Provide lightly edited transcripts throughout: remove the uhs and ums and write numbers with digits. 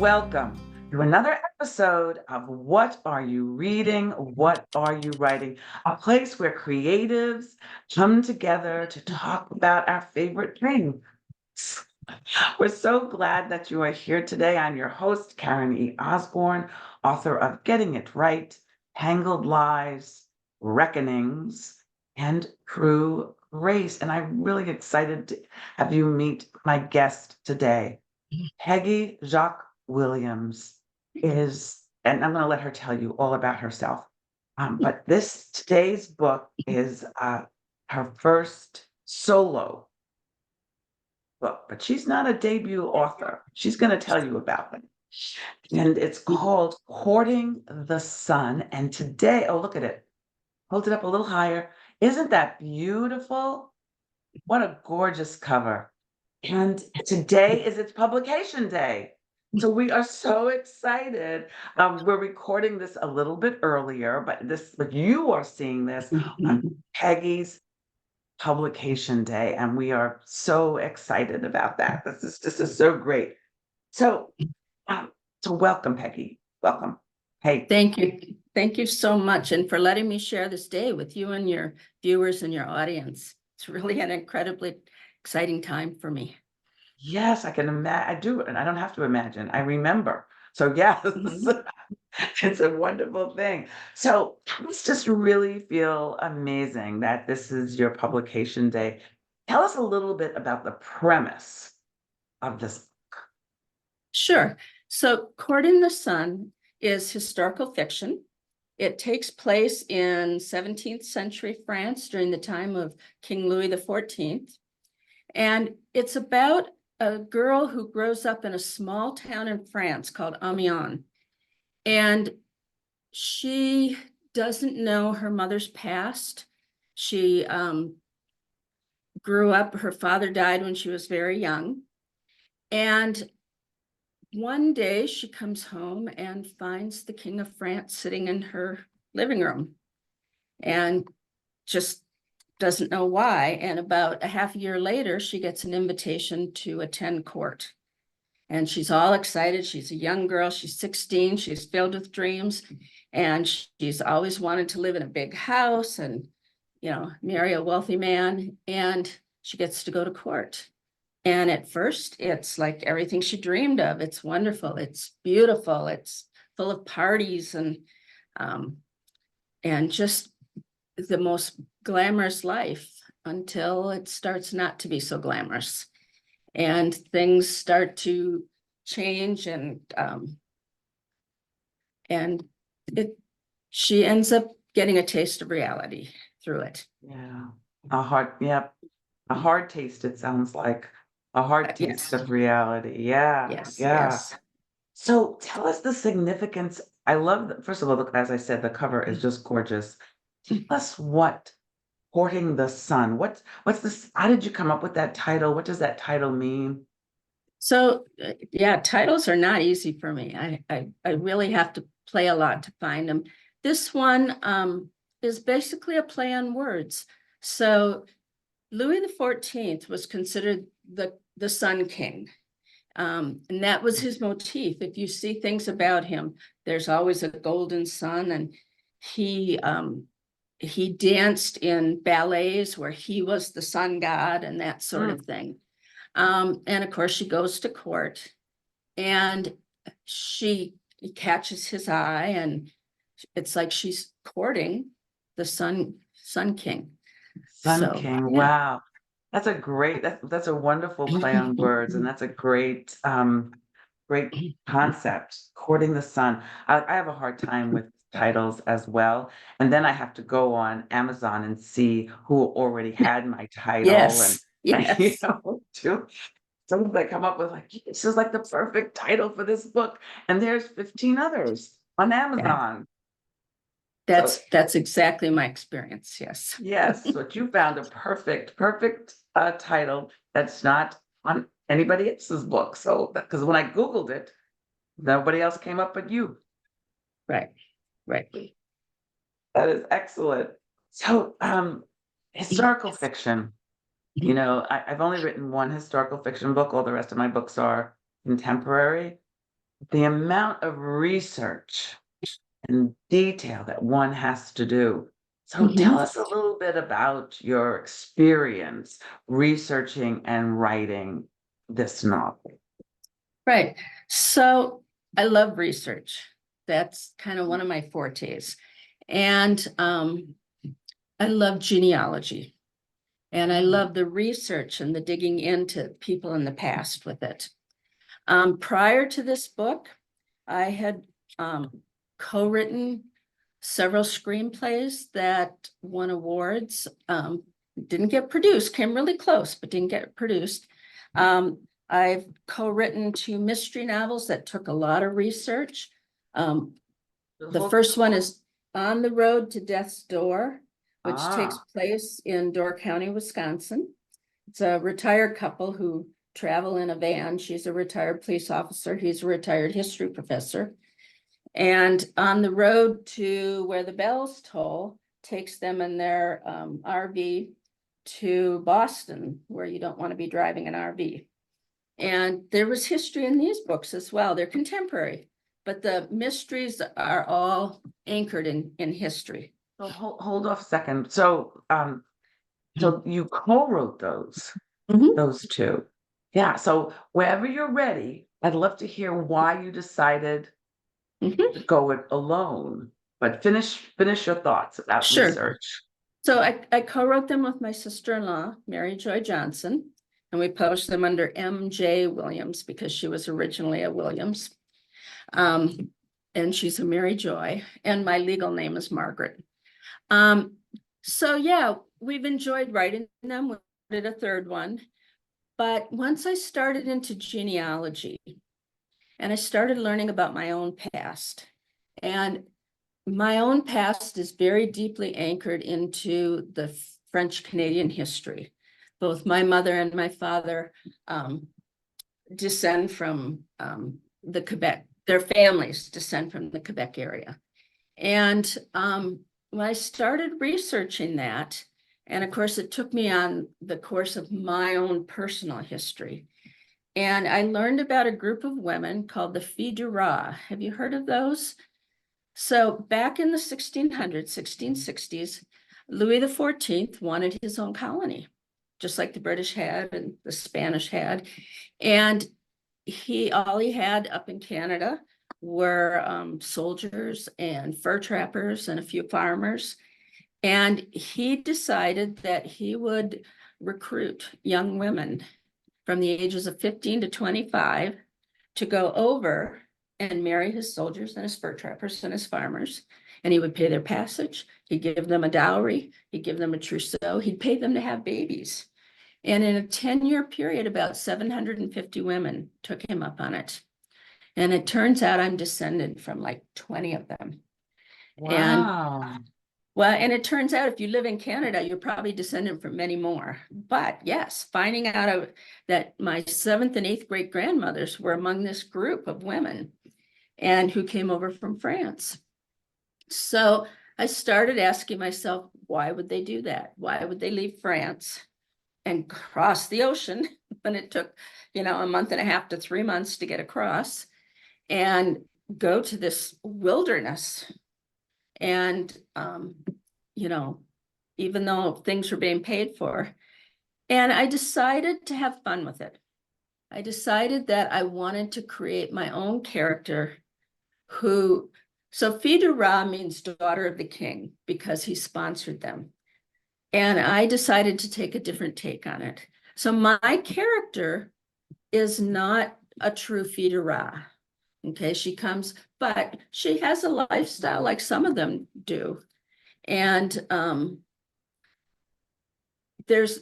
welcome to another episode of What Are You Reading? What Are You Writing? A place where creatives come together to talk about our favorite things. We're so glad that you are here today. I'm your host, Karen E. Osborne, author of Getting It Right, Tangled Lives, Reckonings, and True Grace. And I'm really excited to have you meet my guest today. Peggy Joque Williams is, and I'm going to let her tell you all about herself. But today's book is her first solo book, but she's not a debut author. She's going to tell you about it. And it's called Courting the Sun. And today, oh, look at it. Hold it up a little higher. Isn't that beautiful? What a gorgeous cover. And today is its publication day. So we are so excited. We're recording this a little bit earlier, but you are seeing this on Peggy's publication day, and we are so excited about that. This is so great. So, so welcome, Peggy. Welcome. Hey, Thank you. Thank you so much. And for letting me share this day with you and your viewers and your audience. It's really an incredibly exciting time for me. yes, I can imagine. I do, and I don't have to imagine. I remember. So yes, it's a wonderful thing. So this just really feel amazing that this is your publication day. Tell us a little bit about the premise of this. Sure. So Courting the Sun is historical fiction. It takes place in 17th century France during the time of King Louis XIV. And it's about a girl who grows up in a small town in France called Amiens. And she doesn't know her mother's past. She grew up, her father died when she was very young. And one day she comes home and finds the King of France sitting in her living room and just doesn't know why. And about a half a year later, she gets an invitation to attend court. And she's all excited. She's a young girl. She's 16. She's filled with dreams. And she's always wanted to live in a big house and, marry a wealthy man. And she gets to go to court. And at first, it's like everything she dreamed of. It's wonderful. It's beautiful. It's full of parties and just the most glamorous life until it starts not to be so glamorous. And things start to change, and she ends up getting a taste of reality through it. Yeah, a hard taste. It sounds like a hard taste Yes. of reality. Yeah, Yes. yeah. Yes. So tell us the significance. I love that. First of all, look, as I said, the cover is just gorgeous. Tell us what Courting the Sun. What's this? How did you come up with that title? What does that title mean? So yeah, titles are not easy for me. I really have to play a lot to find them. This one is basically a play on words. So Louis XIV was considered the Sun King. And that was his motif. If you see things about him, there's always a golden sun, and he danced in ballets where he was the sun god and that sort of thing. And of course, she goes to court, and she catches his eye, and it's like she's courting the Sun King. Sun So King. yeah. Wow. That's a wonderful play on words, and that's a great concept. Courting the Sun. I have a hard time with titles as well. And then I have to go on Amazon and see who already had my title and Yes. Yes. to some that come up with like, this is like the perfect title for this book. And there's 15 others on Yeah. Amazon. So That's exactly my experience. Yes. yes, but you found a perfect title that's not on anybody else's book. So because when I Googled it, nobody else came up but you. Right. Right. That is excellent. So historical fiction. I've only written one historical fiction book. All the rest of my books are contemporary. the amount of research and detail that one has to do. So tell Mhm. us a little bit about your experience researching and writing this novel. Right. So I love research. That's kind of one of my fortes. And I love genealogy. And I Mm. love the research and the digging into people in the past with it. Prior to this book, I had co-written several screenplays that won awards. Didn't get produced, came really close, but didn't get produced. I've co-written 2 mystery novels that took a lot of research. The first one is On the Road to Death's Door, which takes Ah, place in Door County, Wisconsin. It's a retired couple who travel in a van. She's a retired police officer. He's a retired history professor. And On the Road to Where the Bells Toll takes them in their RV to Boston, where you don't want to be driving an RV. And there was history in these books as well. They're contemporary, but the mysteries are all anchored in history. so hold off a second. So you co-wrote Mhm, those two. Yeah. So wherever you're ready, I'd love to hear why you decided to mhm. go it alone. But finish your thoughts about Sure. research. So I co-wrote them with my sister-in-law, Mary Joy Johnson, and we published them under M.J. Williams because she was originally a Williams. Um, and she's a Mary Joy, and my legal name is Margaret. Um, so yeah, we've enjoyed writing them. We did a third one. But once I started into genealogy and I started learning about my own past, and my own past is very deeply anchored into the French Canadian history. Both my mother and my father descend from the Quebec, their families descend from the Quebec area. And when I started researching that, and of course, it took me on the course of my own personal history. And I learned about a group of women called the Filles du Roi. Have you heard of those? So back in the 1600s, 1660s, Louis XIV wanted his own colony, just like the British had and the Spanish had. And all he had up in Canada were soldiers and fur trappers and a few farmers. And he decided that he would recruit young women from the ages of 15 to 25 to go over and marry his soldiers and his fur trappers and his farmers. And he would pay their passage. He'd give them a dowry. He'd give them a trousseau. He'd pay them to have babies. And in a 10-year period, about 750 women took him up on it. And it turns out I'm descended from like 20 of them. And Wow. well, and it turns out if you live in Canada, you're probably descended from many more. But yes, finding out that my 7th and 8th great grandmothers were among this group of women and who came over from France. So I started asking myself, why would they do that? Why would they leave France and cross the ocean when it took, a month and a half to 3 months to get across and go to this wilderness? And, you know, even though things were being paid for. And I decided to have fun with it. I decided that I wanted to create my own character so Fille du Roi means daughter of the king because he sponsored them. And I decided to take a different take on it. So my character is not a true Fille du Roi. Okay, but she has a lifestyle like some of them do. And there's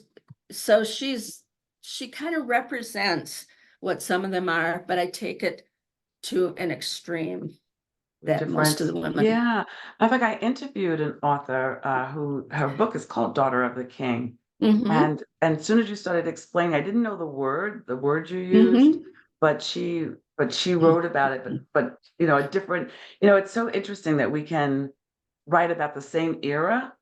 so she kind of represents what some of them are, but I take it to an extreme that most of Different. the women. Yeah. I think I interviewed an author who her book is called Daughter of the King. Mm-hmm, And as soon as you started explaining, I didn't know the word you used, mm-hmm, but she wrote about it, but a different, it's so interesting that we can write about the same era,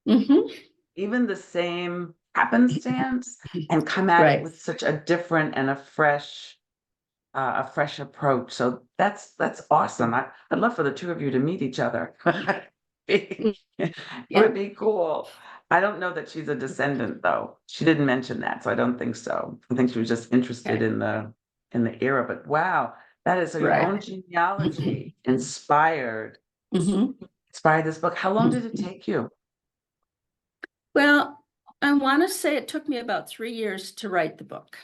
mm-hmm. even the same happenstance, and come at it Right. with such a different and a fresh a fresh approach. So that's awesome. I'd love for the two of you to meet each other. It Yeah, would be cool. I don't know that she's a descendant though. She didn't mention that, so I don't think so. I think she was just interested okay, in the era. But wow, that is so your own right. genealogy Mhm. inspired this book. How long did it take you? Well, I want to say it took me about 3 years to write the book,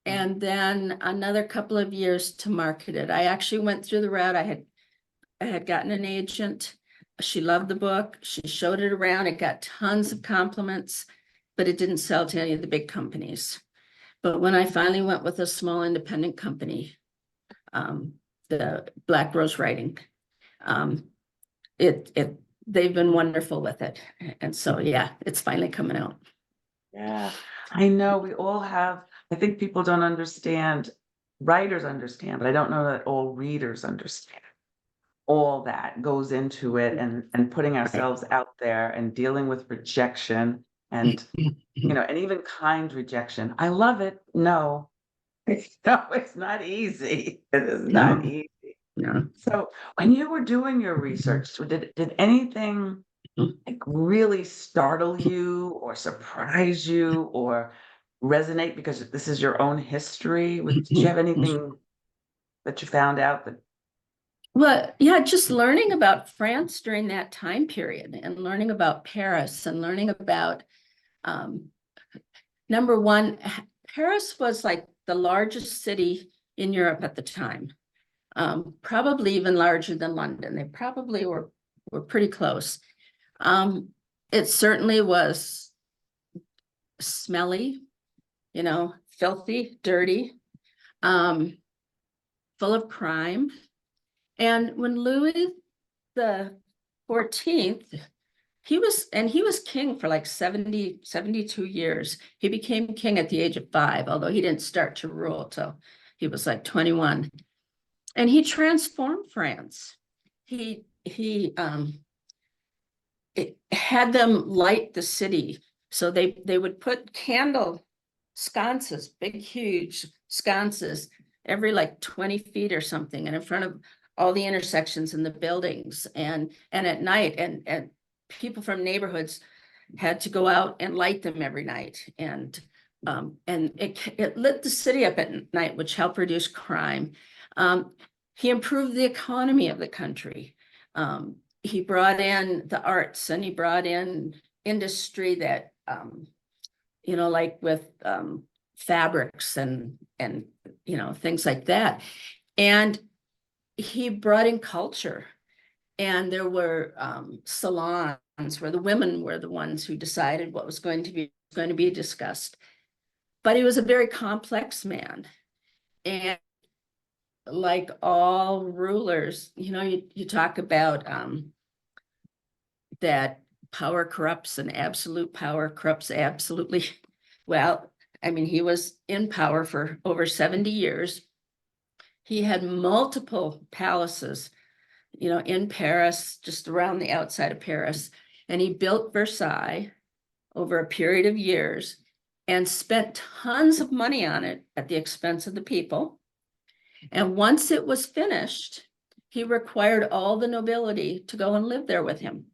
and then another couple of years to market it. I actually went through the route. I had gotten an agent. She loved the book. She showed it around. It got tons of compliments, but it didn't sell to any of the big companies. But when I finally went with a small independent company, um, the Black Rose Writing, um, they've been wonderful with it. And so, yeah, it's finally coming out. Yeah, I know we all have, I think people don't understand, writers understand, but I don't know that all readers understand all that goes into it and putting Right. ourselves out there and dealing with rejection and, and even kind rejection. I love it. No, no, it's not easy. It is not No, easy. no. So when you were doing your research, so did anything like really startle you or surprise you or resonate because this is your own history? Did you have anything that you found out that Well, yeah, just learning about France during that time period and learning about Paris and learning about um, number one, Paris was like the largest city in Europe at the time, probably even larger than London. They probably were pretty close. Um, it certainly was smelly, filthy, dirty, um, full of crime. And when Louis the 14th, he was king for like 72 years. He became king at the age of 5, although he didn't start to rule till he was like 21. And he transformed France. He had them light the city. So they would put candle sconces, big, huge sconces, every like 20 feet or something, and in front of all the intersections in the buildings. And at night, and people from neighborhoods had to go out and light them every night. And it lit the city up at night, which helped reduce crime. Um, he improved the economy of the country. He brought in the arts and he brought in industry that like with fabrics and things like that. And he brought in culture, and there were salons where the women were the ones who decided what was going to be discussed. But he was a very complex man, and like all rulers, you talk about that power corrupts and absolute power corrupts absolutely. Well, I mean, he was in power for over 70 years. He had multiple palaces, in Paris, just around the outside of Paris. And he built Versailles over a period of years and spent tons of money on it at the expense of the people. And once it was finished, he required all the nobility to go and live there with him.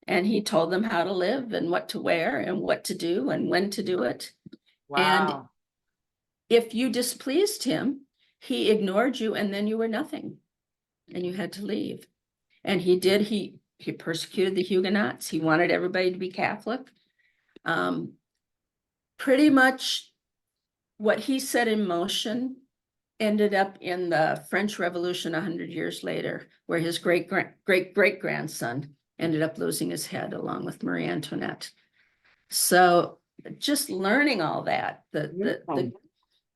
And he told them how to live and what to wear and what to do and when to do it. And wow. if you displeased him, he ignored you, and then you were nothing and you had to leave. And he persecuted the Huguenots. He wanted everybody to be Catholic. Um, Pretty much what he set in motion ended up in the French Revolution 100 years later, where his great grandson ended up losing his head along with Marie Antoinette. So just learning all that, the Yeah. the the,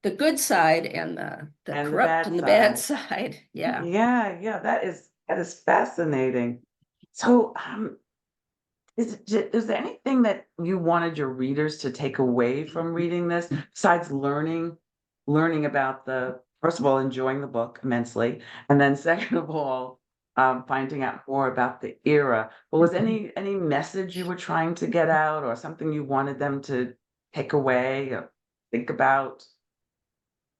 the good side and the And the corrupt bad and the bad side. side. Yeah. Yeah, yeah, that is fascinating. So, is there anything that you wanted your readers to take away from reading this besides learning about first of all, enjoying the book immensely, and then second of all, finding out more about the era. But was any message you were trying to get out or something you wanted them to take away or think about?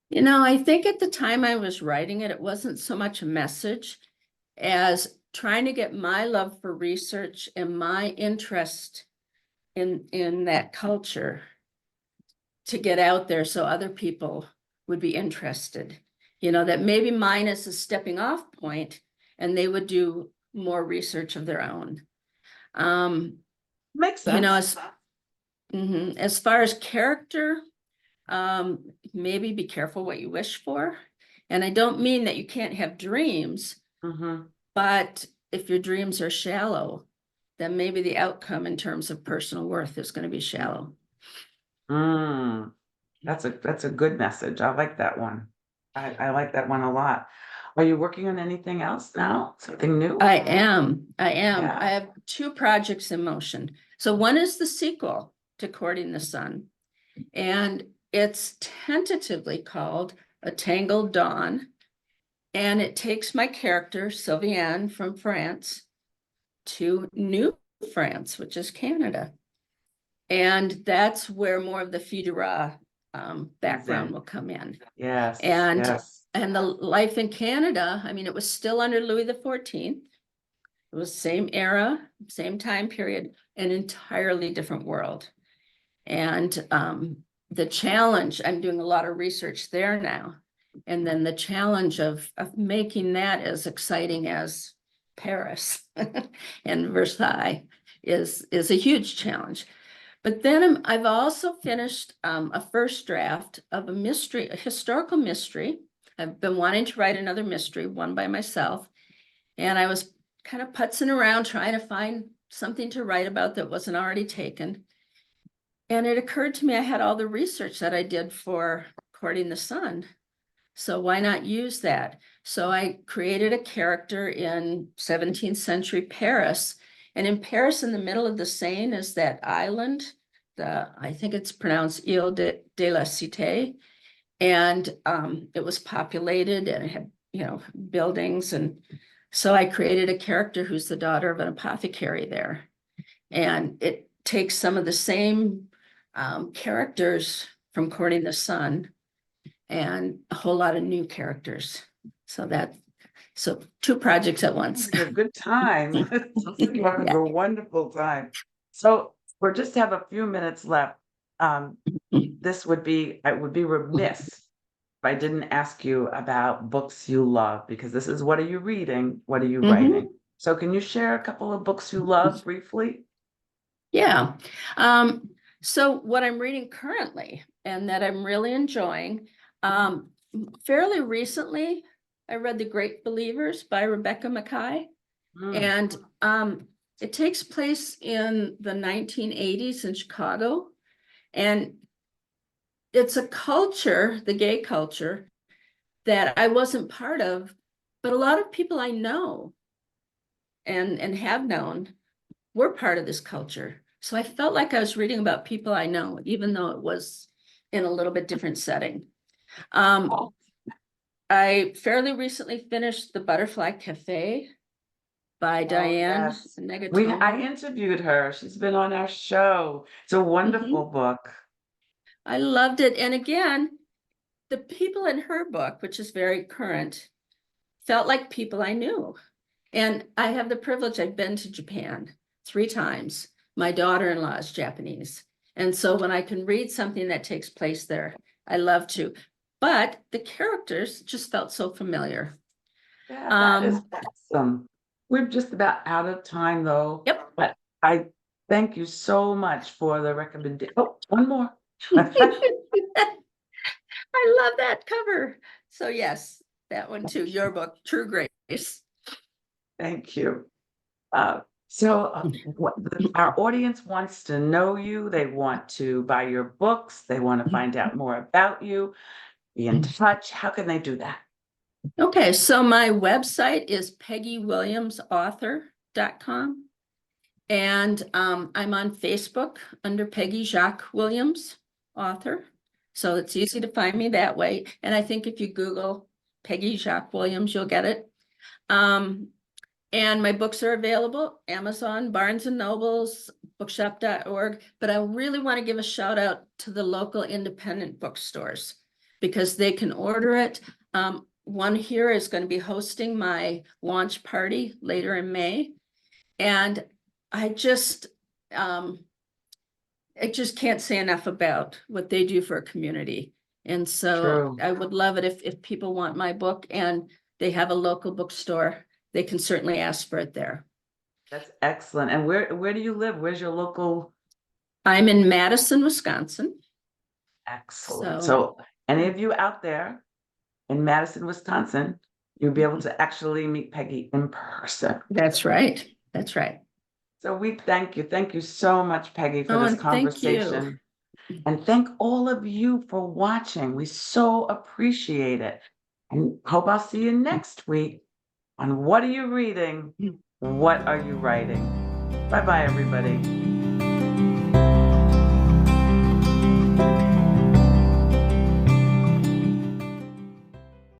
You know, I think at the time I was writing it, it wasn't so much a message as trying to get my love for research and my interest in that culture to get out there so other people would be interested. You know, that maybe mine is a stepping off point and they would do more research of their own. Um, Makes you know, sense. as far as character, maybe be careful what you wish for. And I don't mean that you can't have dreams, Mm-hmm. but if your dreams are shallow, then maybe the outcome in terms of personal worth is going to be shallow. Mm. That's a good message. I like that one. I like that one a lot. Are you working on anything else now? Something new? I am. I Yeah. have two projects in motion. So one is the sequel to Courting the Sun, and it's tentatively called A Tangled Dawn. And it takes my character, Sylviane from France, to New France, which is Canada. And that's where more of the Fidura background Then. will come in. Yes, And yes. and the life in Canada, I mean, it was still under Louis XIV. It was same era, same time period, an entirely different world. And the challenge, I'm doing a lot of research there now. And then the challenge of making that as exciting as Paris and Versailles is a huge challenge. But then I've also finished a first draft of a mystery, a historical mystery. I've been wanting to write another mystery, one by myself. And I was kind of putzing around trying to find something to write about that wasn't already taken. And it occurred to me I had all the research that I did for Courting the Sun. So why not use that? So I created a character in 17th century Paris. And in Paris, in the middle of the Seine, is that island. I think it's pronounced Ile de la Cité. And it was populated and it had, you know, buildings. And so I created a character who's the daughter of an apothecary there. And it takes some of the same characters from Courting the Sun and a whole lot of new characters. So two projects at once. Sounds like a good time. Sounds like you're having Yeah. a wonderful time. So we just have a few minutes left. I would be remiss if I didn't ask you about books you love, because this is what are you reading? What are you writing? Mhm. So can you share a couple of books you love briefly? Yeah. So what I'm reading currently and that I'm really enjoying, fairly recently, I read The Great Believers by Rebecca Mackay. Mm, And it takes place in the 1980s in Chicago. And it's a culture, the gay culture, that I wasn't part of, but a lot of people I know and have known were part of this culture. So I felt like I was reading about people I know, even though it was in a little bit different setting. Um, I fairly recently finished The Butterfly Cafe by oh, Diane yes. I Negatomo. interviewed her. She's been on our show. It's a wonderful Mhm. book. I loved it. And again, the people in her book, which is very current, felt like people I knew. And I have the privilege, I've been to Japan 3 times. My daughter-in-law is Japanese. And so when I can read something that takes place there, I love to. But the characters just felt so familiar. Yeah, that is Um, awesome. We're just about out of time though, yep. but I thank you so much for the recommendation. Oh, one more. I love that cover. So yes, that one too, your book, True Grace. Thank you. Uh, our audience wants to know you. They want to buy your books. They want to find out more about you, be in touch. How can they do that? Okay, so my website is peggywilliamsauthor.com. And I'm on Facebook under Peggy Jacques Williams, author. So it's easy to find me that way. And I think if you Google Peggy Jacques Williams, you'll get it. And my books are available, Amazon, Barnes and Nobles, bookshop.org. But I really want to give a shout out to the local independent bookstores. because they can order it. One here is going to be hosting my launch party later in May. And I just can't say enough about what they do for a community. And so True. I would love it if people want my book and they have a local bookstore, they can certainly ask for it there. That's excellent. And where do you live? Where's your local? I'm in Madison, Wisconsin. Excellent. So So any of you out there in Madison, Wisconsin, you'll be able to actually meet Peggy in person. that's right. That's right. So we thank you. Thank you so much, Peggy, for Oh, this and thank you. conversation. And thank all of you for watching. We so appreciate it. And hope I'll see you next week on What Are You Reading? What Are You Writing? Bye-bye, everybody.